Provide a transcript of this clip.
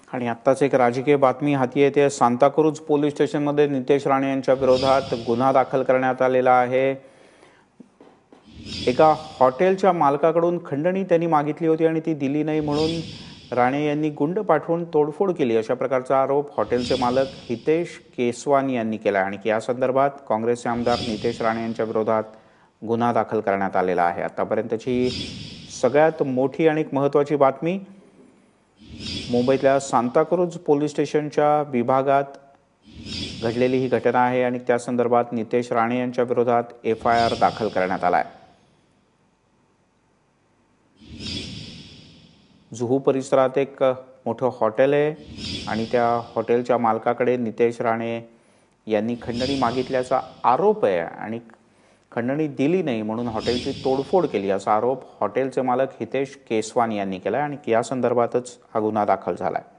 आणि आत्ताच एक राजकीय बातमी हाती येते। सांताक्रूज पोलीस स्टेशनमध्ये नितेश राणे यांच्या विरोधात गुन्हा दाखल करण्यात आलेला आहे। एका हॉटेलच्या मालकाकडून खंडणी त्यांनी मागितली होती आणि ती दिली नाही म्हणून राणे यांनी गुंड पाठवून तोडफोड केली, अशा प्रकारचा आरोप हॉटेलचे मालक हितेश केसवानी यांनी केला आणि या संदर्भात काँग्रेसचे आमदार नितेश राणे यांच्या विरोधात गुन्हा दाखल करण्यात आलेला आहे। आतापर्यंतची सगळ्यात मोठी आणि महत्त्वाची बातमी मुंबईतल्या सांताक्रूज पोलीस स्टेशनच्या विभागात घडलेली ही घटना आहे आणि त्या संदर्भात नितेश राणे यांच्या विरोधात FIR दाखल करण्यात आला आहे। जुहू परिसरात एक मोठं हॉटेल आहे आणि त्या हॉटेलच्या मालकाकडे नितेश राणे यांनी खंडणी मागितल्याचा आरोप आहे आणि खंडणी दिली नाही म्हणून हॉटेलची तोडफोड केली असा आरोप हॉटेलचे मालक हितेश केसवानी यांनी केला आणि या संदर्भातच हा गुन्हा दाखल झाला आहे।